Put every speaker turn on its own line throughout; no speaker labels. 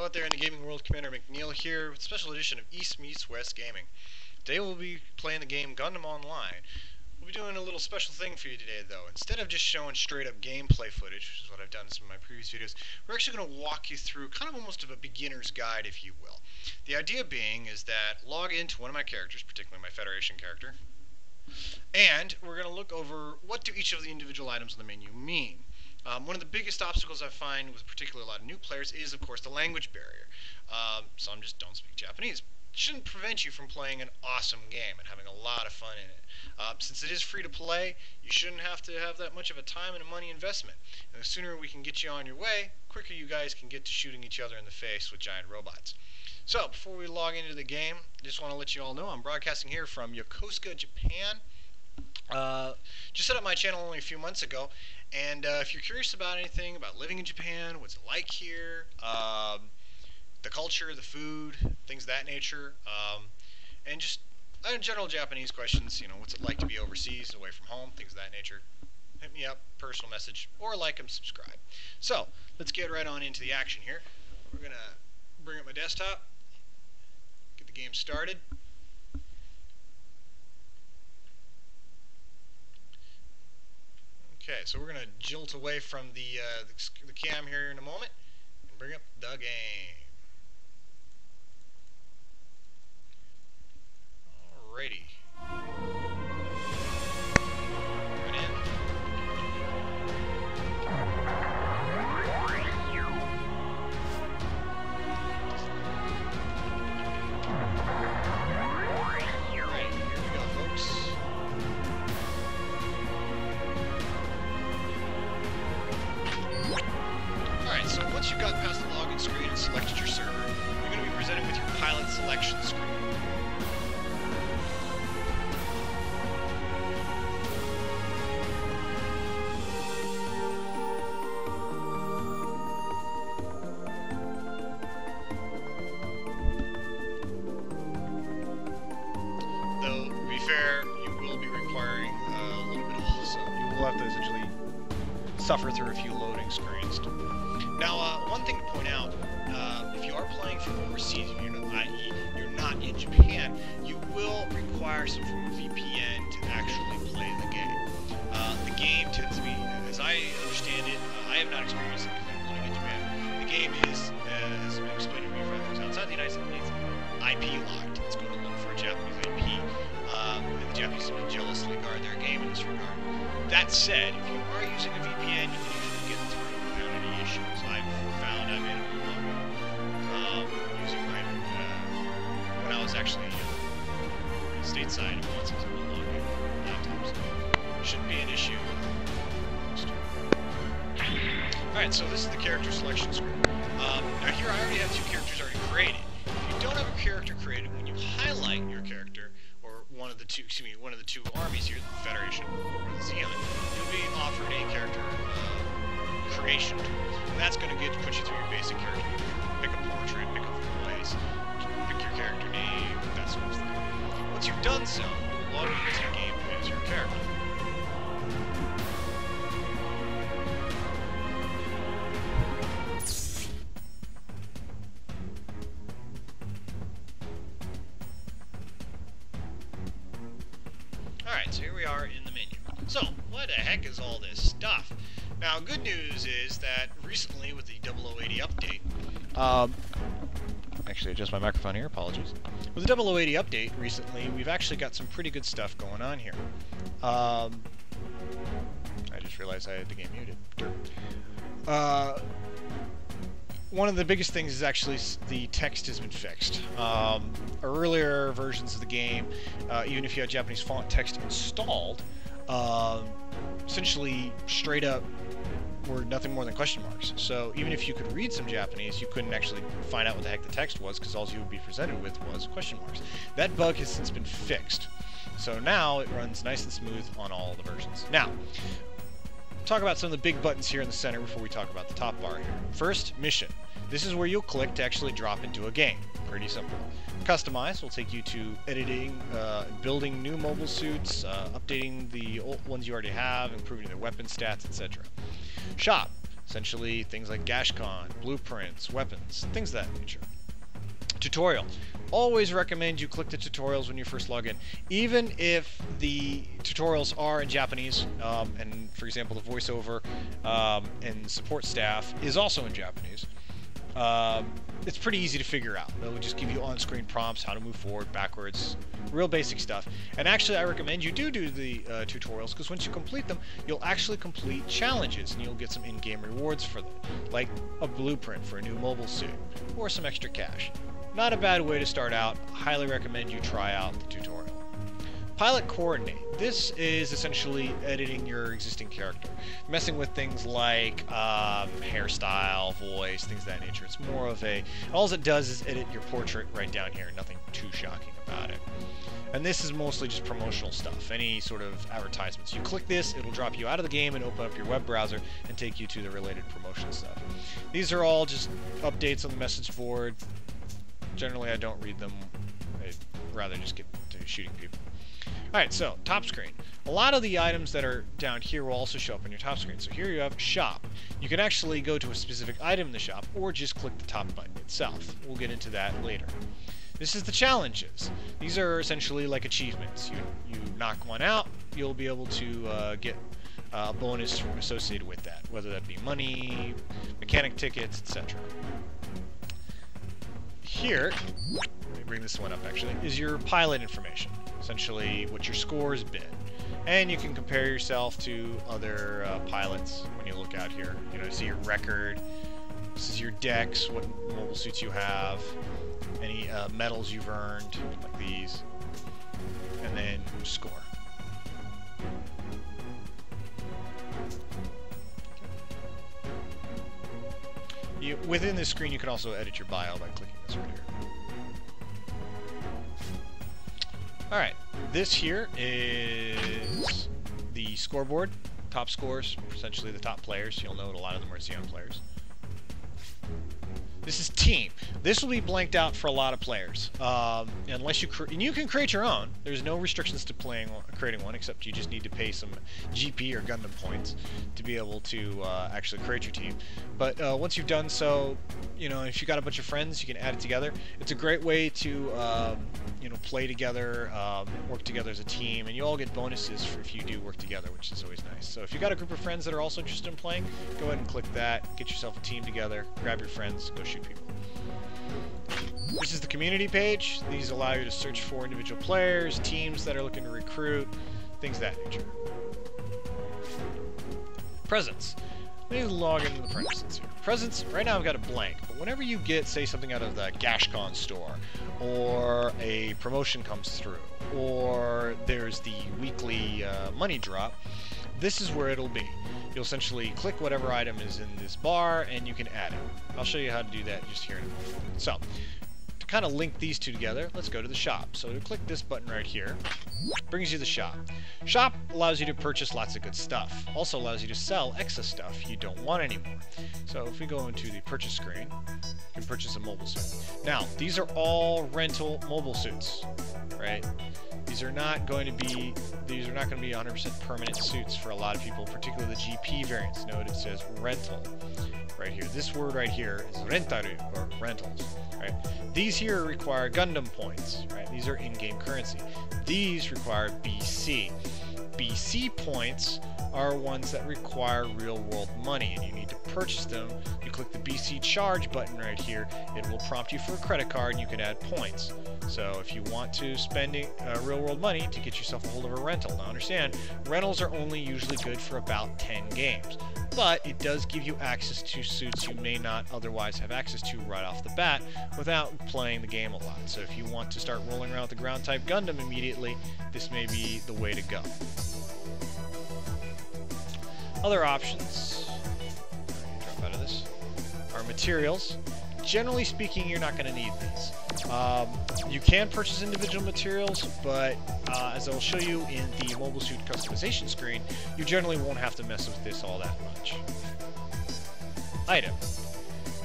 out there in the gaming world, Commander McNeil here with a special edition of East Meets West Gaming. Today we'll be playing the game Gundam Online. We'll be doing a little special thing for you today though. Instead of just showing straight up gameplay footage, which is what I've done in some of my previous videos, we're actually going to walk you through kind of almost of a beginner's guide, if you will. The idea being is that log into one of my characters, particularly my Federation character, and we're going to look over what do each of the individual items on the menu mean. One of the biggest obstacles I find with particularly a lot of new players is, of course, the language barrier. Some just don't speak Japanese. It shouldn't prevent you from playing an awesome game and having a lot of fun in it. Since it is free to play, you shouldn't have to have that much of a time and a money investment. And the sooner we can get you on your way, the quicker you guys can get to shooting each other in the face with giant robots. So, before we log into the game, I just want to let you all know I'm broadcasting here from Yokosuka, Japan. Just set up my channel only a few months ago, and if you're curious about anything about living in Japan, what's it like here, the culture, the food, things of that nature, and just general Japanese questions, you know, what's it like to be overseas, away from home, things of that nature, hit me up, personal message, or like and subscribe. So, let's get right on into the action here. We're going to bring up my desktop, get the game started. Okay, so we're going to jolt away from the cam here in a moment and bring up the game. Alrighty. Right in. Alright, here we go, folks. Alright, so once you've gotten past the login screen and selected your server, you're going to be presented with your pilot selection screen. Though, to be fair, you will be requiring a little bit of help, so you will have to essentially suffer through a few loading screens. Now, one thing to point out, if you are playing from overseas, and i.e. you're not in Japan, you will require some form of VPN to actually play the game. The game tends to be, as I understand it, I have not experienced it living in Japan. The game is, as been explained to me for those outside the United States, IP locked. It's going to look for a Japanese IP, and the Japanese jealously guard their game in this regard. That said, if you are using a VPN, you can usually get through without any issues. I've found I've been able to using my, when I was actually stateside, once I was able to log in laptops, so shouldn't be an issue. Alright, so this is the character selection screen. Now here I already have two characters already created. If you don't have a character created, when you highlight your character, or one of the two armies here, the Federation or the Zeon, you'll be offered a character creation tool. And that's going to put you through your basic character. You can pick a portrait, pick a voice, pick your character name, that sort of thing. Once you've done so, you'll log into the game as your character. Alright, so here we are in the menu. So, what the heck is all this stuff? Now, good news is that recently with the 0080 update, actually adjust my microphone here, apologies. With the 0080 update recently, we've actually got some pretty good stuff going on here. I just realized I had the game muted. One of the biggest things is actually the text has been fixed. Earlier versions of the game, even if you had Japanese font text installed, essentially straight up were nothing more than question marks. So even if you could read some Japanese, you couldn't actually find out what the heck the text was, because all you would be presented with was question marks. That bug has since been fixed. So now it runs nice and smooth on all the versions. Now, talk about some of the big buttons here in the center before we talk about the top bar here. First, mission. This is where you'll click to actually drop into a game. Pretty simple. Customize will take you to editing, building new mobile suits, updating the old ones you already have, improving their weapon stats, etc. Shop. Essentially, things like Gashcon, blueprints, weapons, things of that nature. Tutorial. Always recommend you click the tutorials when you first log in, even if the tutorials are in Japanese, and for example the voiceover and support staff is also in Japanese. It's pretty easy to figure out. It'll just give you on-screen prompts, how to move forward, backwards, real basic stuff. And actually I recommend you do the tutorials, because once you complete them, you'll actually complete challenges, and you'll get some in-game rewards for them, like a blueprint for a new mobile suit, or some extra cash. Not a bad way to start out. Highly recommend you try out the tutorial. Pilot Coordinate. This is essentially editing your existing character. Messing with things like hairstyle, voice, things of that nature. It's more of a... all it does is edit your portrait right down here. Nothing too shocking about it. And this is mostly just promotional stuff. Any sort of advertisements. You click this, it'll drop you out of the game and open up your web browser and take you to the related promotion stuff. These are all just updates on the message board. Generally, I don't read them. I'd rather just get to shooting people. Alright, so, top screen. A lot of the items that are down here will also show up on your top screen. So here you have Shop. You can actually go to a specific item in the shop, or just click the top button itself. We'll get into that later. This is the challenges. These are essentially like achievements. You knock one out, you'll be able to get a bonus associated with that, whether that be money, mechanic tickets, etc. Here, let me bring this one up actually, is your pilot information. Essentially what your score has been. And you can compare yourself to other pilots when you look out here. You know, see your record, this is your decks, what mobile suits you have, any medals you've earned, like these, and then score. Within this screen you can also edit your bio by clicking this right here. Alright, this here is the scoreboard, top scores, essentially the top players. You'll note a lot of them are Xeon players. This is team. This will be blanked out for a lot of players, unless and you can create your own. There's no restrictions to creating one, except you just need to pay some GP or Gundam points to be able to actually create your team. But once you've done so, you know, if you got a bunch of friends, you can add it together. It's a great way to you know, play together, work together as a team, and you all get bonuses if you do work together, which is always nice. So if you got a group of friends that are also interested in playing, go ahead and click that, get yourself a team together, grab your friends, go shoot people. This is the community page. These allow you to search for individual players, teams that are looking to recruit, things of that nature. Presents. Let me log into the presents here. Presents, right now I've got a blank, but whenever you get, say, something out of the Gashcon store, or a promotion comes through, or there's the weekly money drop, this is where it'll be. You'll essentially click whatever item is in this bar, and you can add it. I'll show you how to do that just here in a moment. So, to kind of link these two together, let's go to the shop. So you click this button right here, brings you to the shop. Shop allows you to purchase lots of good stuff. Also allows you to sell excess stuff you don't want anymore. So if we go into the purchase screen, you can purchase a mobile suit. Now, these are all rental mobile suits, right? These are not going to be 100% permanent suits for a lot of people, particularly the GP variants. Note it says rental right here. This word right here is rentaru, or rentals, right? These here require Gundam points, right? These are in-game currency. These require BC. BC points are ones that require real-world money, and you need to purchase them. You click the BC charge button right here. It will prompt you for a credit card, and you can add points. So if you want to spend real-world money to get yourself a hold of a rental. Now understand, rentals are only usually good for about 10 games. But it does give you access to suits you may not otherwise have access to right off the bat without playing the game a lot. So if you want to start rolling around with the ground-type Gundam immediately, this may be the way to go. Other options, drop out of this, are materials. Generally speaking, you're not going to need these. You can purchase individual materials, but as I will show you in the mobile suit customization screen, you generally won't have to mess with this all that much. Item.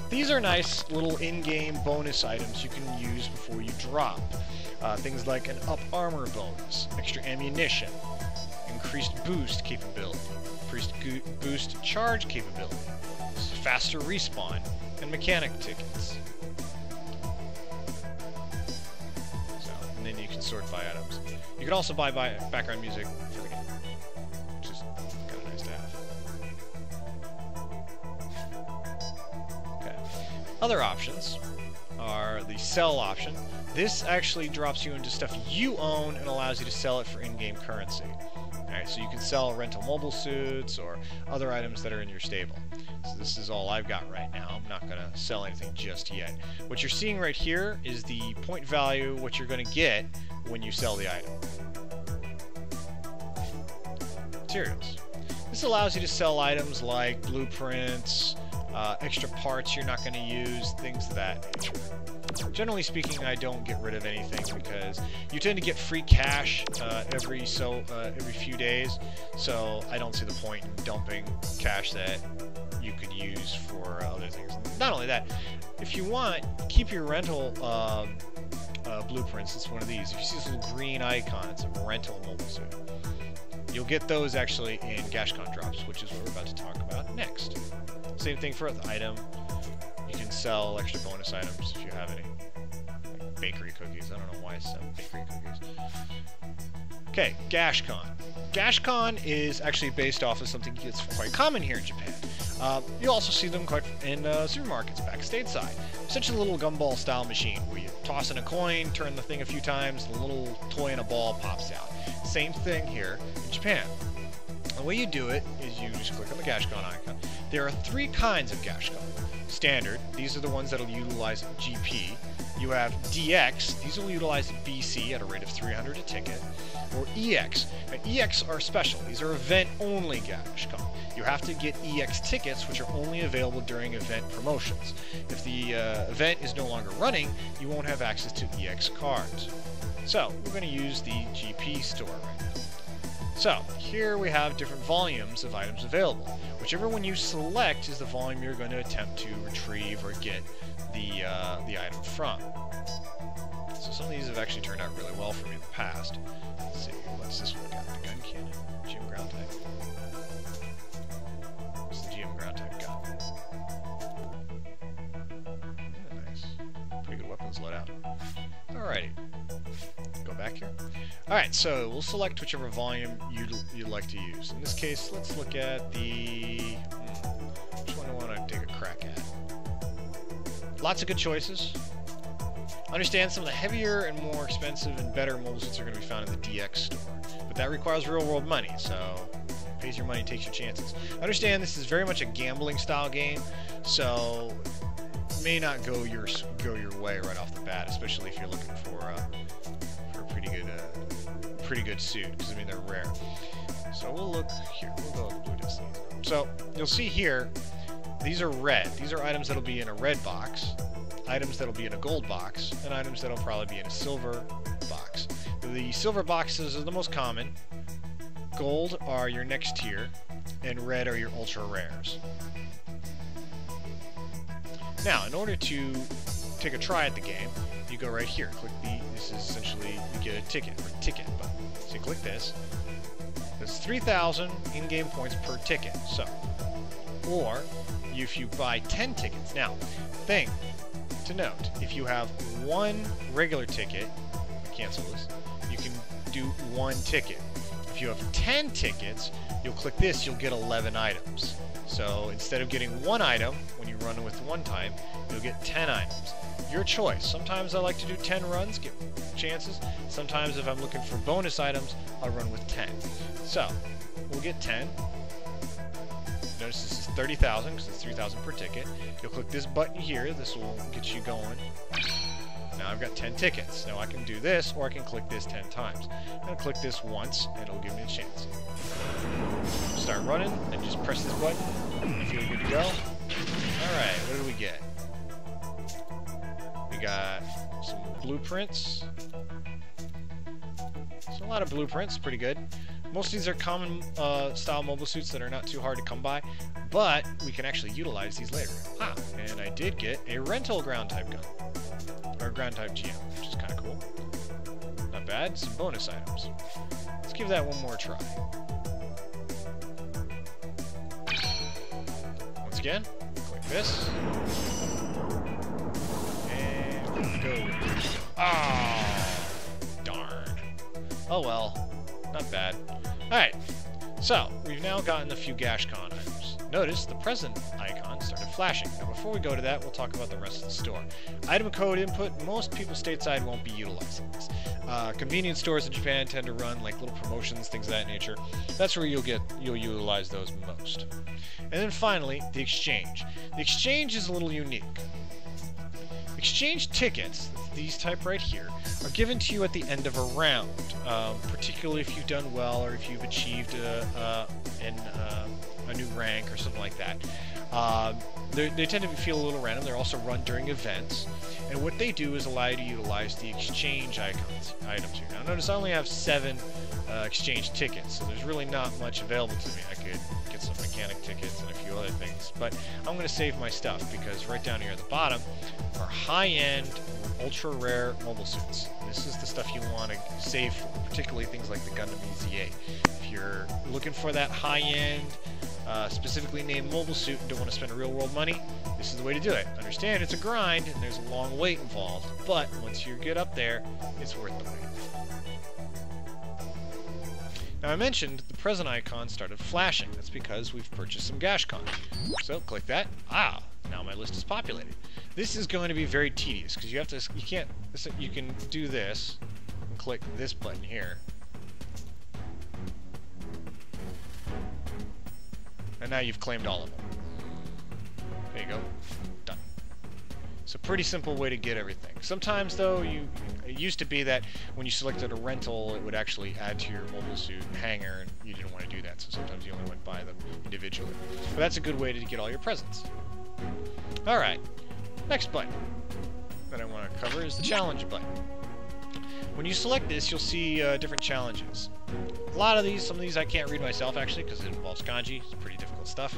These are nice little in-game bonus items you can use before you drop. Things like an up armor bonus, extra ammunition, increased boost capability, increased boost charge capability, faster respawn, and mechanic tickets. So, and then you can sort by items. You can also buy background music for the game, which is kind of nice to have. Okay. Other options are the sell option. This actually drops you into stuff you own and allows you to sell it for in-game currency. Alright, so you can sell rental mobile suits or other items that are in your stable. So this is all I've got right now. I'm not going to sell anything just yet. What you're seeing right here is the point value, what you're going to get when you sell the item. Materials. This allows you to sell items like blueprints, extra parts you're not going to use, things of that nature. Generally speaking, I don't get rid of anything because you tend to get free cash every few days, so I don't see the point in dumping cash that you could use for other things. Not only that, if you want, keep your rental blueprints. It's one of these. If you see this little green icon, it's a rental mobile suit. You'll get those actually in Gashcon drops, which is what we're about to talk about next. Same thing for the item. You can sell extra bonus items if you have any. Like bakery cookies. I don't know why I sell bakery cookies. Okay, Gashcon. Gashcon is actually based off of something that's quite common here in Japan. You also see them quite in supermarkets back stateside. Essentially a little gumball style machine where you toss in a coin, turn the thing a few times, and a little toy in a ball pops out. Same thing here in Japan. The way you do it is you just click on the Gashcon icon. There are 3 kinds of Gashcon. Standard, these are the ones that will utilize GP. You have DX, these will utilize BC at a rate of 300 a ticket. Or EX. Now, EX are special. These are event-only Gashcon. You have to get EX tickets, which are only available during event promotions. If the event is no longer running, you won't have access to EX cards. So, we're going to use the GP store right now. So, here we have different volumes of items available. Whichever one you select is the volume you're going to attempt to retrieve or get the item from. So some of these have actually turned out really well for me in the past. Let's see, what's this one got? The gun cannon? GM ground type. What's the GM ground type got? Yeah, nice. Pretty good weapons loadout. Alrighty. Go back here. Alright, so we'll select whichever volume you'd like to use. In this case, let's look at the... which one do I want to take a crack at? Lots of good choices. Understand some of the heavier and more expensive and better mobile suits are going to be found in the DX store. But that requires real-world money, so pays your money, takes your chances. Understand this is very much a gambling style game, so it may not go your way right off the bat, especially if you're looking for a pretty good suit, because I mean they're rare. So we'll look here. We'll go blue destiny. So you'll see here, these are red. These are items that'll be in a red box, items that'll be in a gold box, and items that'll probably be in a silver box. The silver boxes are the most common. Gold are your next tier, and red are your ultra rares. Now, in order to take a try at the game, you go right here. Click this is essentially, you get a ticket, or ticket button. So you click this. That's 3,000 in-game points per ticket. So, or if you buy 10 tickets. Now, thing to note, if you have 1 regular ticket, cancel this, you can do 1 ticket. If you have 10 tickets, you'll click this, you'll get 11 items. So instead of getting 1 item when you run with 1 time, you'll get 10 items. Your choice. Sometimes I like to do 10 runs, get chances. Sometimes if I'm looking for bonus items, I'll run with 10. So, we'll get 10. Notice this is 30,000 because it's 3,000 per ticket. You'll click this button here. This will get you going. Now I've got 10 tickets. Now I can do this, or I can click this 10 times. I'm going to click this once, and it'll give me a chance. Start running, and just press this button. I feel good to go. Alright, what did we get? We got some blueprints. So a lot of blueprints, pretty good. Most of these are common style mobile suits that are not too hard to come by, but we can actually utilize these later. Ah, and I did get a rental ground type gun. Or ground type GM, which is kind of cool. Not bad. Some bonus items. Let's give that one more try. Once again, click this. And go. Oh, darn. Oh well, not bad. Alright, so we've now gotten a few GashCon items. Notice the present icon started flashing. Now before we go to that, we'll talk about the rest of the store. Item code input, most people stateside won't be utilizing this. Convenience stores in Japan tend to run like little promotions, things of that nature. That's where you'll utilize those most. And then finally, the exchange. The exchange is a little unique. Exchange tickets, these type right here, are given to you at the end of a round, particularly if you've done well or if you've achieved a new rank or something like that. They tend to feel a little random. They're also run during events, and what they do is allow you to utilize the exchange items here. Now notice I only have 7 exchange tickets, so there's really not much available to me. I could get some mechanic tickets and a few other things, but I'm going to save my stuff because right down here at the bottom are high-end, ultra-rare mobile suits. This is the stuff you want to save for, particularly things like the Gundam EZ8. If you're looking for that high-end, specifically named mobile suit and don't want to spend real-world money, this is the way to do it. Understand it's a grind and there's a long wait involved, but once you get up there, it's worth the wait. Now I mentioned the present icon started flashing. That's because we've purchased some GashCon. So click that. Ah, now my list is populated. This is going to be very tedious because you can do this and click this button here. And now you've claimed all of them. There you go. Done. It's a pretty simple way to get everything. Sometimes, though, it used to be that when you selected a rental, it would actually add to your mobile suit hangar, and you didn't want to do that, so sometimes you only went by them individually. But that's a good way to get all your presents. Alright, next button that I want to cover is the challenge button. When you select this, you'll see different challenges. A lot of these, some of these I can't read myself actually because it involves kanji. It's pretty difficult stuff.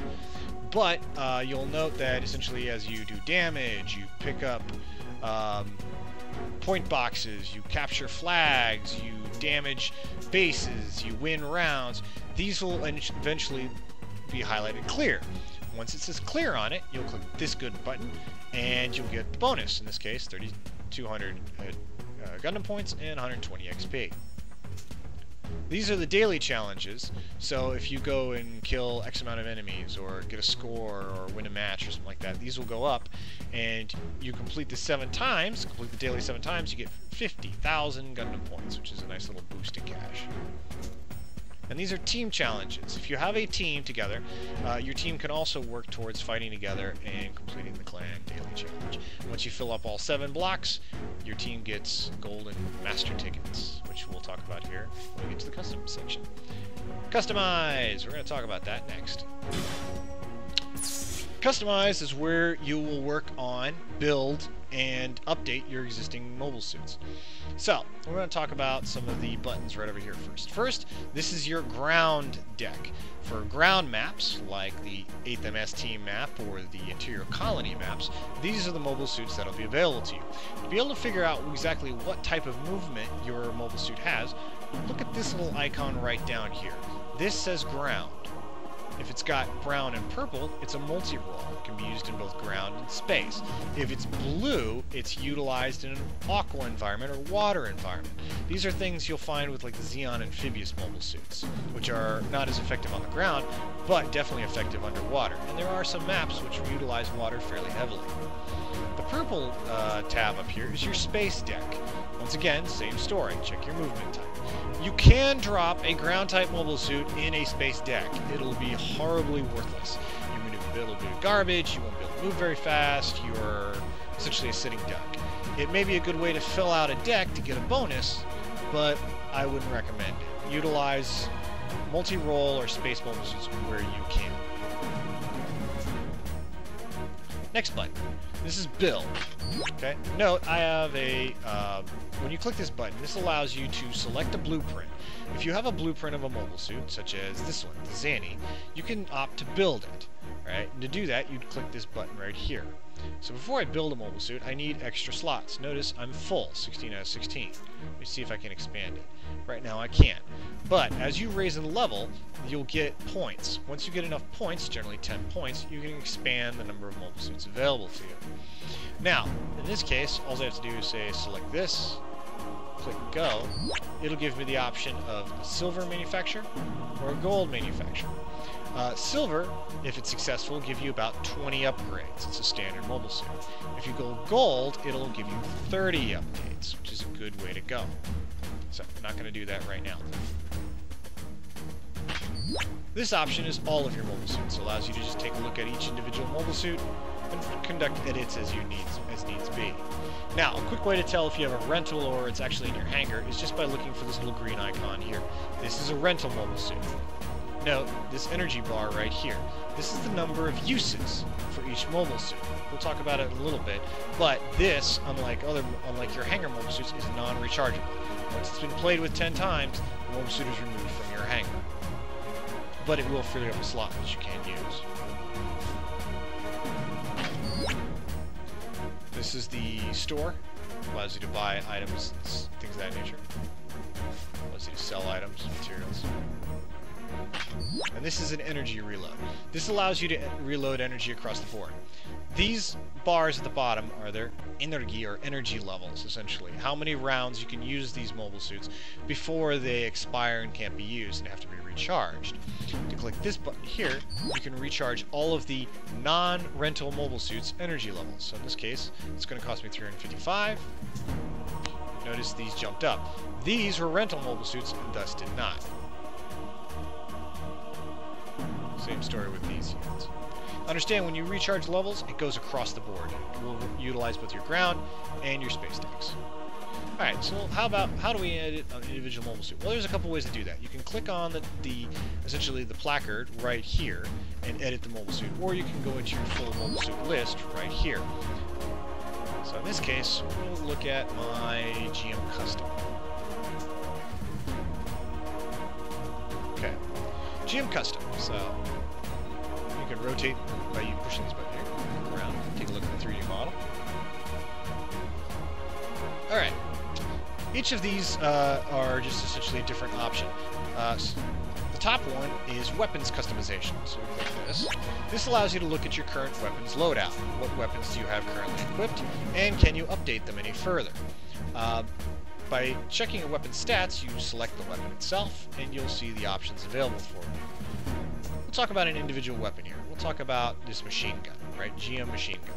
But you'll note that essentially as you do damage, you pick up point boxes, you capture flags, you damage bases, you win rounds. These will eventually be highlighted clear. Once it says clear on it, you'll click this good button and you'll get the bonus. In this case, 3,200 Gundam points and 120 XP. These are the daily challenges, so if you go and kill X amount of enemies, or get a score, or win a match, or something like that, these will go up, and you complete this 7 times, complete the daily 7 times, you get 50,000 Gundam points, which is a nice little boost in cash. And these are team challenges. If you have a team together, your team can also work towards fighting together and completing the clan daily challenge. Once you fill up all 7 blocks, your team gets golden master tickets, which we'll talk about here when we get to the custom section. Customize! We're going to talk about that next. Customize is where you will work on, build, and update your existing mobile suits. So, we're going to talk about some of the buttons right over here first. First, this is your ground deck. For ground maps, like the 8th MS team map or the interior colony maps, these are the mobile suits that will be available to you. To be able to figure out exactly what type of movement your mobile suit has, look at this little icon right down here. This says ground. If it's got brown and purple, it's a multi-role. It can be used in both ground and space. If it's blue, it's utilized in an aqua environment or water environment. These are things you'll find with like the Xeon amphibious mobile suits, which are not as effective on the ground, but definitely effective underwater. And there are some maps which utilize water fairly heavily. The purple tab up here is your space deck. Once again, same story. Check your movement type. You can drop a ground-type mobile suit in a space deck. It'll be horribly worthless. You're going to be a little bit of garbage, you won't be able to move very fast, you're essentially a sitting duck. It may be a good way to fill out a deck to get a bonus, but I wouldn't recommend it. Utilize multi-role or space mobile suits where you can. Next button. This is build. Okay. Note, I have a, when you click this button, this allows you to select a blueprint. If you have a blueprint of a mobile suit, such as this one, the Zanny, you can opt to build it. Right? And to do that, you'd click this button right here. So before I build a mobile suit, I need extra slots. Notice I'm full, 16 out of 16. Let me see if I can expand it. Right now I can't. But as you raise in level, you'll get points. Once you get enough points, generally 10 points, you can expand the number of mobile suits available to you. Now, in this case, all I have to do is say select this, click go. It'll give me the option of a silver manufacturer or a gold manufacturer. Silver, if it's successful, will give you about 20 upgrades. It's a standard mobile suit. If you go gold, it'll give you 30 upgrades, which is a good way to go. So I'm not going to do that right now. This option is all of your mobile suits. It allows you to just take a look at each individual mobile suit and conduct edits as needs be. Now, a quick way to tell if you have a rental or it's actually in your hangar is just by looking for this little green icon here. This is a rental mobile suit. Note this energy bar right here. This is the number of uses for each mobile suit. We'll talk about it in a little bit, but this, unlike your hangar mobile suits, is non-rechargeable. Once it's been played with 10 times, the mobile suit is removed from your hangar. But it will free up a slot which you can use. This is the store. Allows you to buy items, things of that nature. Allows you to sell items, materials. And this is an energy reload. This allows you to reload energy across the board. These bars at the bottom are their energy levels, essentially. How many rounds you can use these mobile suits before they expire and can't be used and have to be recharged. To click this button here, you can recharge all of the non-rental mobile suits' energy levels. So in this case, it's going to cost me 355. Notice these jumped up. These were rental mobile suits and thus did not. Same story with these units. Understand, when you recharge levels, it goes across the board. It will utilize both your ground and your space decks. Alright, so how do we edit an individual mobile suit? Well, there's a couple ways to do that. You can click on essentially the placard right here and edit the mobile suit, or you can go into your full mobile suit list right here. So in this case, we'll look at my GM Custom. Okay, GM Custom. So you can rotate by you pushing this button here. Look around, take a look at the 3D model. Alright. Each of these are just essentially a different option. The top one is weapons customization. So we click this. This allows you to look at your current weapons loadout. What weapons do you have currently equipped, and can you update them any further? By checking a weapon's stats, you select the weapon itself, and you'll see the options available for it. We'll talk about an individual weapon here. We'll talk about this machine gun, right? GM machine gun.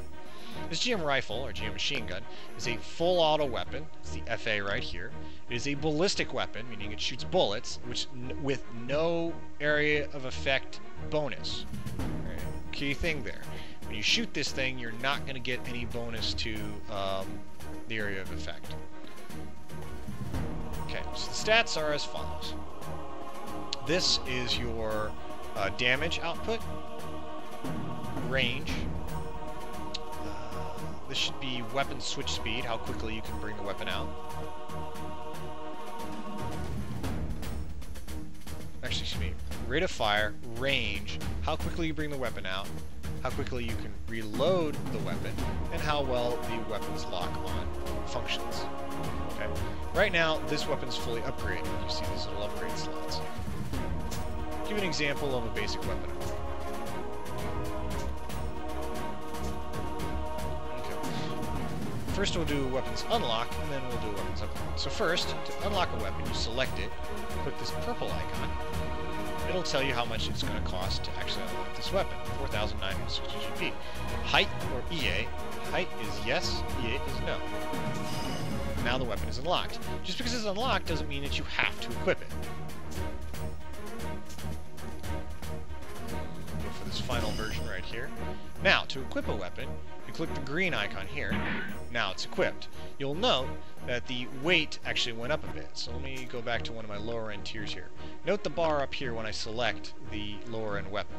This GM rifle, or GM machine gun, is a full auto weapon. It's the FA right here. It is a ballistic weapon, meaning it shoots bullets, with no area of effect bonus. Right. Key thing there. When you shoot this thing, you're not going to get any bonus to the area of effect. Okay, so the stats are as follows. This is your damage output, range. This should be weapon switch speed, how quickly you can bring the weapon out. Actually, excuse me, rate of fire, range, how quickly you bring the weapon out, how quickly you can reload the weapon, and how well the weapon's lock-on functions. Okay. Right now, this weapon's fully upgraded. You see these little upgrade slots. Give an example of a basic weapon. First we'll do weapons unlock, and then we'll do weapons upgrade. So first, to unlock a weapon, you select it, click this purple icon. It'll tell you how much it's going to cost to actually unlock this weapon, 4,960 GP. Height, or EA, height is yes, EA is no. Now the weapon is unlocked. Just because it's unlocked doesn't mean that you have to equip it. Go for this final version right here. Now, to equip a weapon, you click the green icon here. Now it's equipped. You'll note that the weight actually went up a bit. So let me go back to one of my lower end tiers here. Note the bar up here when I select the lower end weapon.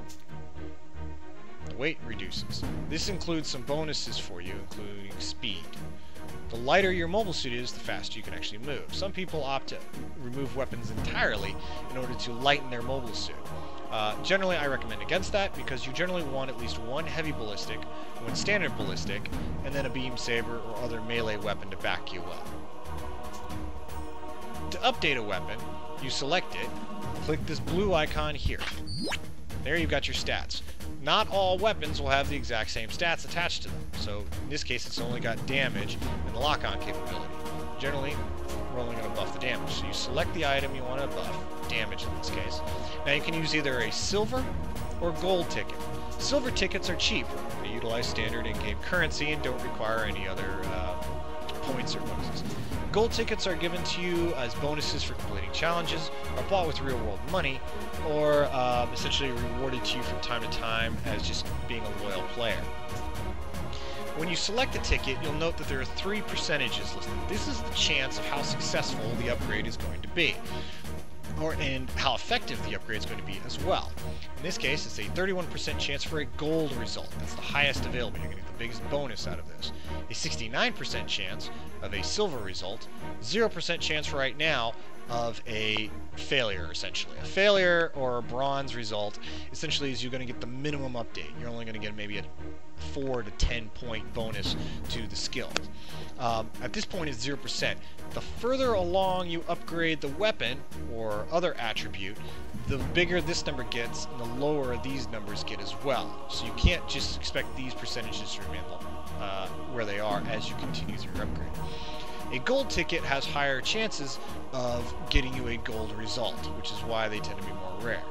The weight reduces. This includes some bonuses for you, including speed. The lighter your mobile suit is, the faster you can actually move. Some people opt to remove weapons entirely in order to lighten their mobile suit. Generally, I recommend against that because you generally want at least one heavy ballistic, one standard ballistic, and then a beam saber or other melee weapon to back you up. To update a weapon, you select it, click this blue icon here. There you've got your stats. Not all weapons will have the exact same stats attached to them, so in this case it's only got damage and the lock-on capability. Generally, we're only going to buff the damage, so you select the item you want to buff, damage in this case. Now you can use either a silver or gold ticket. Silver tickets are cheap. They utilize standard in-game currency and don't require any other points or bonuses. Gold tickets are given to you as bonuses for completing challenges, are bought with real-world money, or essentially rewarded to you from time to time as just being a loyal player. When you select a ticket, you'll note that there are 3 percentages listed. This is the chance of how successful the upgrade is going to be, and how effective the upgrade is going to be as well. In this case, it's a 31% chance for a gold result. That's the highest available. You're going to get the biggest bonus out of this. A 69% chance of a silver result, 0% chance right now of a failure, essentially. A failure or a bronze result essentially is you're going to get the minimum update. You're only going to get maybe a 4 to 10 point bonus to the skills. At this point it's 0%. The further along you upgrade the weapon or other attribute, the bigger this number gets and the lower these numbers get as well. So you can't just expect these percentages to remain where they are as you continue through your upgrade. A gold ticket has higher chances of getting you a gold result, which is why they tend to be more rare.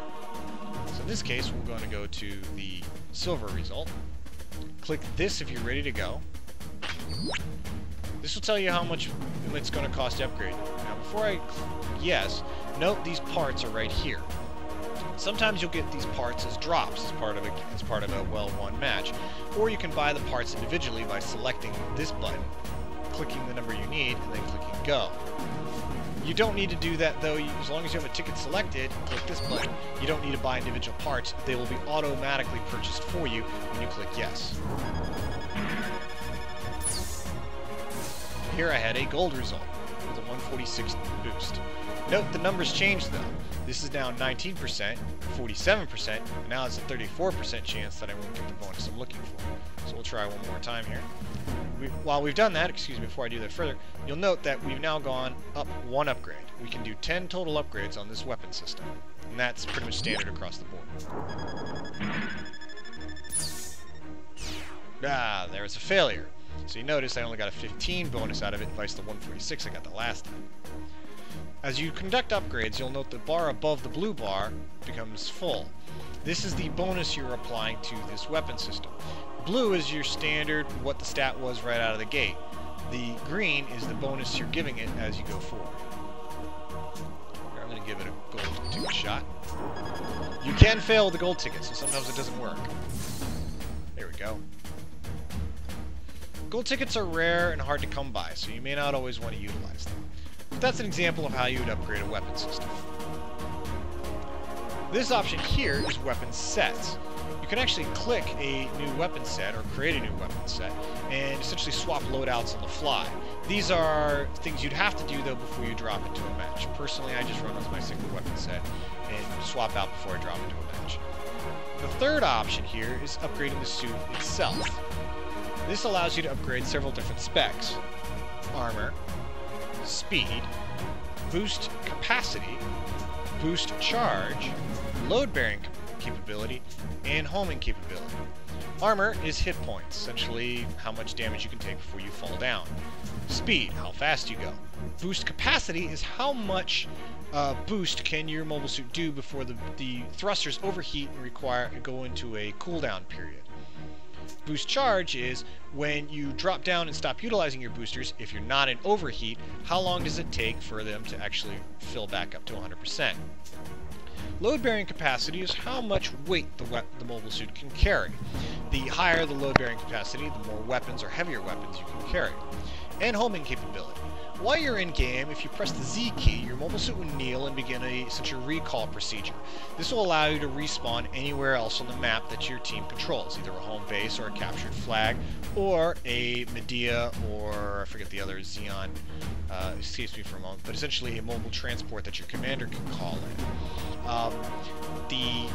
So in this case, we're going to go to the silver result. Click this if you're ready to go. This will tell you how much it's going to cost to upgrade. Now, before I yes, note these parts are right here. Sometimes you'll get these parts as drops as part of a well-won match, or you can buy the parts individually by selecting this button, clicking the number you need, and then clicking go. You don't need to do that though. As long as you have a ticket selected, click this button. You don't need to buy individual parts. They will be automatically purchased for you when you click yes. Here I had a gold result with a 146 boost. Note the numbers changed though. This is now 19%, 47%, and now it's a 34% chance that I won't get the bonus I'm looking for. So we'll try one more time here. While we've done that, excuse me, before I do that further, you'll note that we've now gone up 1 upgrade. We can do 10 total upgrades on this weapon system, and that's pretty much standard across the board. There's a failure. So you notice I only got a 15 bonus out of it, vice the 146 I got the last time. As you conduct upgrades, you'll note the bar above the blue bar becomes full. This is the bonus you're applying to this weapon system. Blue is your standard, what the stat was right out of the gate. The green is the bonus you're giving it as you go forward. Here, I'm going to give it a gold ticket shot. You can fail with the gold ticket, so sometimes it doesn't work. There we go. Gold tickets are rare and hard to come by, so you may not always want to utilize them. But that's an example of how you would upgrade a weapon system. This option here is weapon sets. You can actually click a new weapon set or create a new weapon set and essentially swap loadouts on the fly. These are things you'd have to do though before you drop into a match. Personally, I just run with my single weapon set and swap out before I drop into a match. The third option here is upgrading the suit itself. This allows you to upgrade several different specs: armor, speed, boost capacity, boost charge, load-bearing capability, and homing capability. Armor is hit points, essentially how much damage you can take before you fall down. Speed, how fast you go. Boost capacity is how much boost can your mobile suit do before the thrusters overheat and go into a cooldown period. Boost charge is when you drop down and stop utilizing your boosters. If you're not in overheat, how long does it take for them to actually fill back up to 100%? Load-bearing capacity is how much weight the mobile suit can carry. The higher the load-bearing capacity, the more weapons or heavier weapons you can carry. And homing capability. While you're in game, if you press the Z key, your mobile suit will kneel and begin such a recall procedure. This will allow you to respawn anywhere else on the map that your team controls, either a home base or a captured flag, or a Medea, or I forget the other, Xeon, escapes me for a moment, but essentially a mobile transport that your commander can call in. The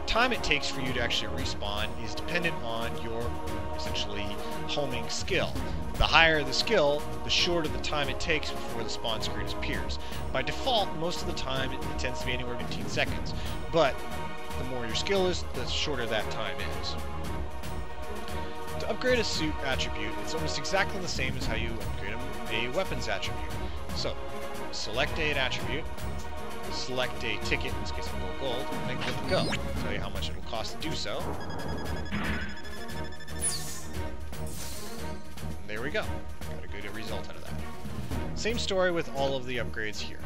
time it takes for you to actually respawn is dependent on your, essentially, homing skill. The higher the skill, the shorter the time it takes before the spawn screen appears. By default, most of the time it tends to be anywhere 15 seconds, but the more your skill is, the shorter that time is. To upgrade a suit attribute, it's almost exactly the same as how you upgrade a weapons attribute. So, select an attribute, select a ticket, in this case I'm going gold, and then click go. I'll tell you how much it will cost to do so. There we go. Got a good result out of that. Same story with all of the upgrades here.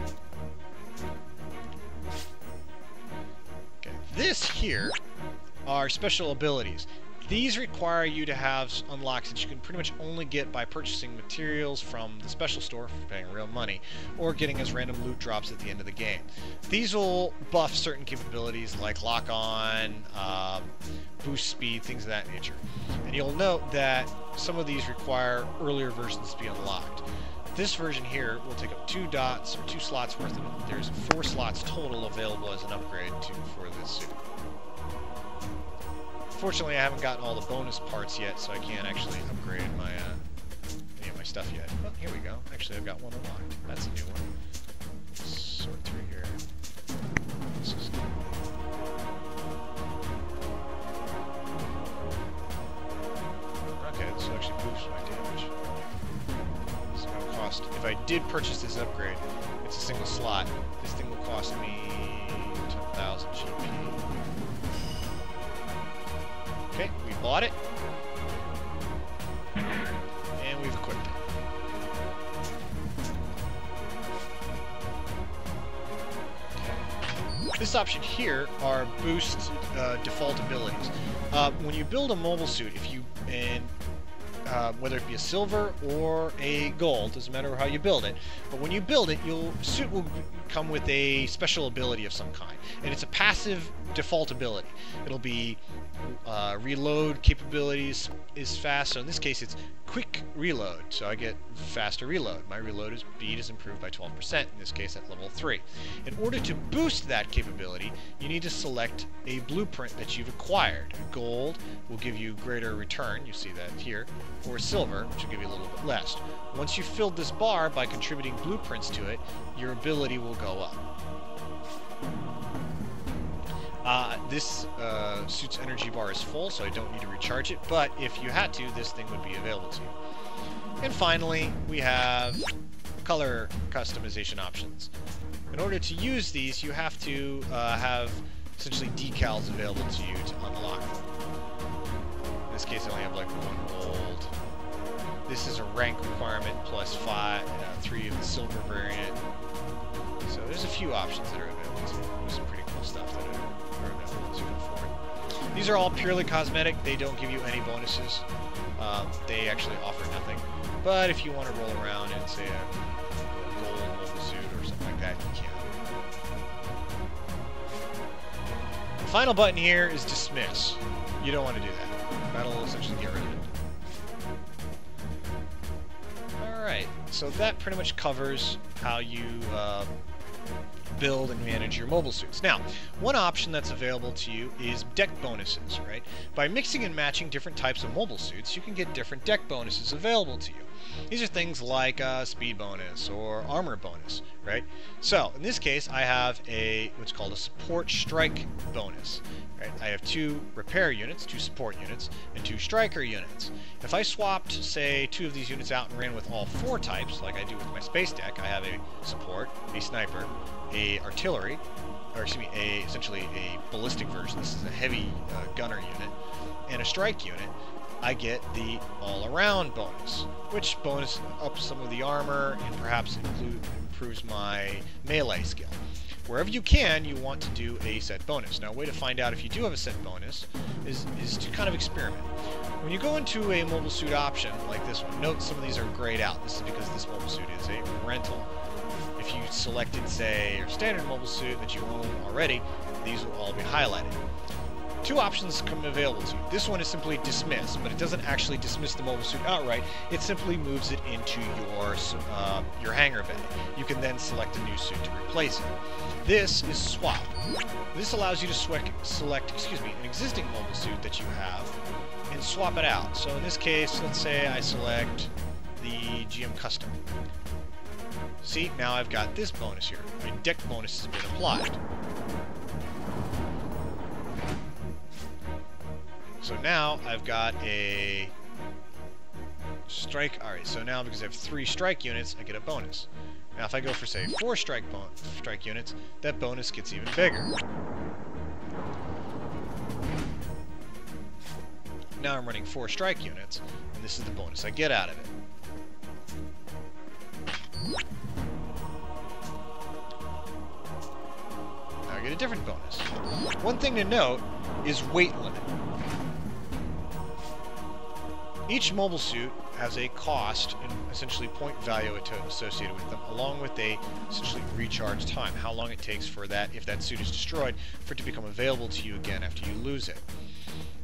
Okay, this here are special abilities. These require you to have unlocks that you can pretty much only get by purchasing materials from the special store for paying real money, or getting as random loot drops at the end of the game. These will buff certain capabilities like lock-on, boost speed, things of that nature. And you'll note that some of these require earlier versions to be unlocked. This version here will take up 2 dots, or 2 slots worth of it. There's 4 slots total available as an upgrade for this suit. Fortunately, I haven't gotten all the bonus parts yet, so I can't actually upgrade my any of my stuff yet. Oh, here we go. Actually, I've got one unlocked. That's a new one. Sort through here. This is okay, this will actually boost my damage. It's going to cost, if I did purchase this upgrade, it's a single slot. This thing will cost me 10,000 GP. Okay, we bought it, and we've equipped it. This option here are boost default abilities. When you build a mobile suit, whether it be a silver or a gold, doesn't matter how you build it, but when you build it, your suit will come with a special ability of some kind, and it's a passive default ability. It'll be reload capabilities is fast, so in this case it's quick reload, so I get faster reload. My reload speed is improved by 12%, in this case at level 3. In order to boost that capability, you need to select a blueprint that you've acquired. Gold will give you greater return, you see that here, or silver, which will give you a little bit less. Once you've filled this bar by contributing blueprints to it, your ability will go up. This suit's energy bar is full, so I don't need to recharge it, but if you had to, this thing would be available to you. And finally, we have color customization options. In order to use these, you have to have essentially decals available to you to unlock them. In this case, I only have like 1 gold. This is a rank requirement plus 3 of the silver variant. So there's a few options that are available to you. There's some pretty cool stuff that are available to you for it. These are all purely cosmetic. They don't give you any bonuses. They actually offer nothing. But if you want to roll around in, say, a gold mobile suit or something like that, you can. The final button here is dismiss. You don't want to do that. That'll essentially get rid of it. Alright, so that pretty much covers how you build and manage your mobile suits. Now, one option that's available to you is Dec Bonuses, right? By mixing and matching different types of mobile suits, you can get different Dec Bonuses available to you. These are things like speed bonus or armor bonus, right? So, in this case, I have what's called a support strike bonus. Right? I have 2 repair units, 2 support units, and 2 striker units. If I swapped, say, 2 of these units out and ran with all 4 types, like I do with my space deck, I have a support, a sniper, a artillery, or excuse me, essentially a ballistic version. This is a heavy gunner unit, and a strike unit. I get the all-around bonus, which bonus ups some of the armor and perhaps improves my melee skill. Wherever you can, you want to do a set bonus. Now, a way to find out if you do have a set bonus is to kind of experiment. When you go into a mobile suit option like this one, note some of these are grayed out. This is because this mobile suit is a rental. If you selected, say, your standard mobile suit that you own already, these will all be highlighted. Two options come available to you. This one is simply dismiss, but it doesn't actually dismiss the mobile suit outright. It simply moves it into your hangar bay. You can then select a new suit to replace it. This is swap. This allows you to select an existing mobile suit that you have and swap it out. So in this case, let's say I select the GM Custom. See, now I've got this bonus here. My Dec Bonus has been applied. So now I've got a strike. Alright, so now because I have 3 strike units, I get a bonus. Now if I go for, say, 4 strike units, that bonus gets even bigger. Now I'm running 4 strike units, and this is the bonus I get out of it. Now I get a different bonus. One thing to note is weight limit. Each mobile suit has a cost and essentially point value associated with them, along with a essentially recharge time, how long it takes for that, if that suit is destroyed, for it to become available to you again after you lose it.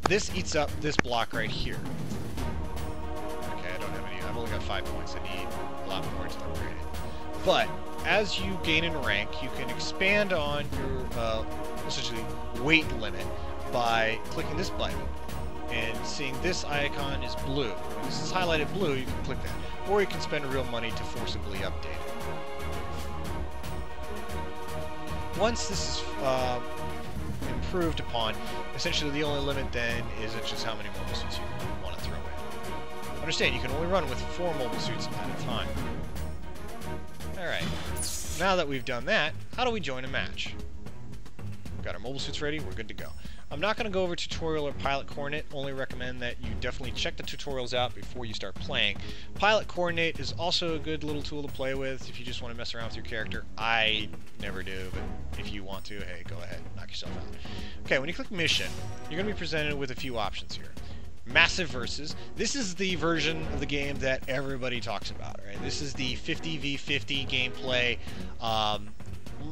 This eats up this block right here. Okay, I don't have any. I've only got 5 points. I need a lot more to upgrade it. But as you gain in rank, you can expand on your essentially weight limit by clicking this button. And seeing this icon is blue. When this is highlighted blue, you can click that. Or you can spend real money to forcibly update it. Once this is improved upon, essentially the only limit then is just how many mobile suits you want to throw in. Understand, you can only run with 4 mobile suits at a time. Alright, now that we've done that, how do we join a match? We've got our mobile suits ready, we're good to go. I'm not going to go over tutorial or pilot coordinate, only recommend that you definitely check the tutorials out before you start playing. Pilot coordinate is also a good little tool to play with if you just want to mess around with your character. I never do, but if you want to, hey, go ahead, knock yourself out. Okay, when you click mission, you're going to be presented with a few options here. Massive Versus. This is the version of the game that everybody talks about, right? This is the 50v50 gameplay.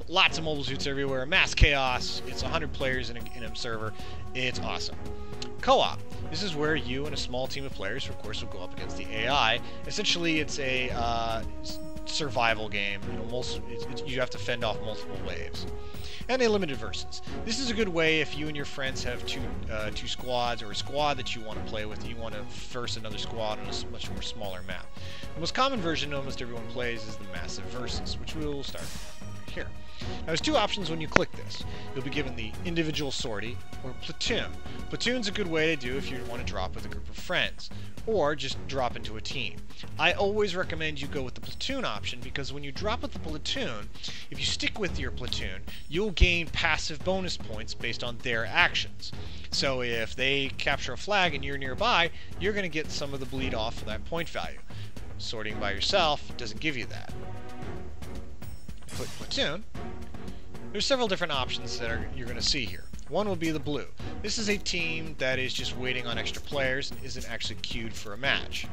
Lots of mobile suits everywhere, mass chaos. It's 100 players in a server. It's awesome. Co-op. This is where you and a small team of players, of course, will go up against the AI. Essentially, it's a survival game. You know, you have to fend off multiple waves. And a limited versus. This is a good way if you and your friends have two squads, or a squad that you want to play with, and you want to verse another squad on a much more smaller map. The most common version almost everyone plays is the Massive Versus, which we will start here. Now there's 2 options when you click this. You'll be given the individual sortie or platoon. Platoon's a good way to do if you want to drop with a group of friends, or just drop into a team. I always recommend you go with the platoon option because when you drop with the platoon, if you stick with your platoon, you'll gain passive bonus points based on their actions. So if they capture a flag and you're nearby, you're going to get some of the bleed off of that point value. Sorting by yourself doesn't give you that. Click platoon. There's several different options that you're going to see here. One will be the blue. This is a team that is just waiting on extra players and isn't actually queued for a match.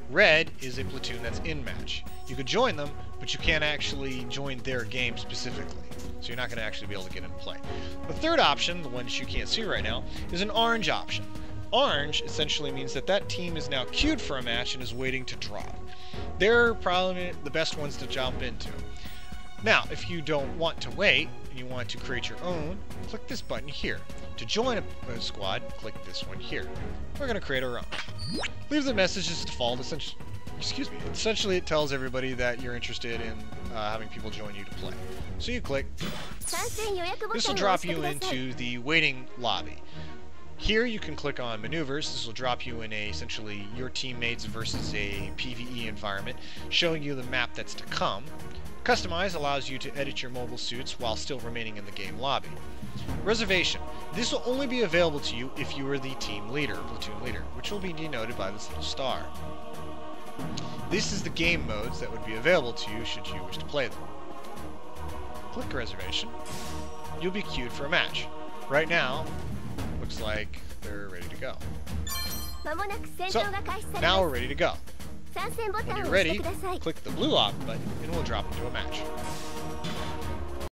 Red is a platoon that's in match. You could join them, but you can't actually join their game specifically. So you're not going to actually be able to get in play. The third option, the one that you can't see right now, is an orange option. Orange essentially means that that team is now queued for a match and is waiting to drop. They're probably the best ones to jump into. Now, if you don't want to wait, and you want to create your own, click this button here. To join a squad, click this one here. We're going to create our own. Leave the message as default. Essentially, it tells everybody that you're interested in having people join you to play. So you click. This will drop you into the waiting lobby. Here you can click on maneuvers. This will drop you in essentially your teammates versus a PvE environment, showing you the map that's to come. Customize allows you to edit your mobile suits while still remaining in the game lobby. Reservation. This will only be available to you if you are the team leader, platoon leader, which will be denoted by this little star. This is the game modes that would be available to you should you wish to play them. Click Reservation. You'll be queued for a match. Right now, looks like they're ready to go. So, now we're ready to go. When you're ready, click the blue lock button and we'll drop into a match.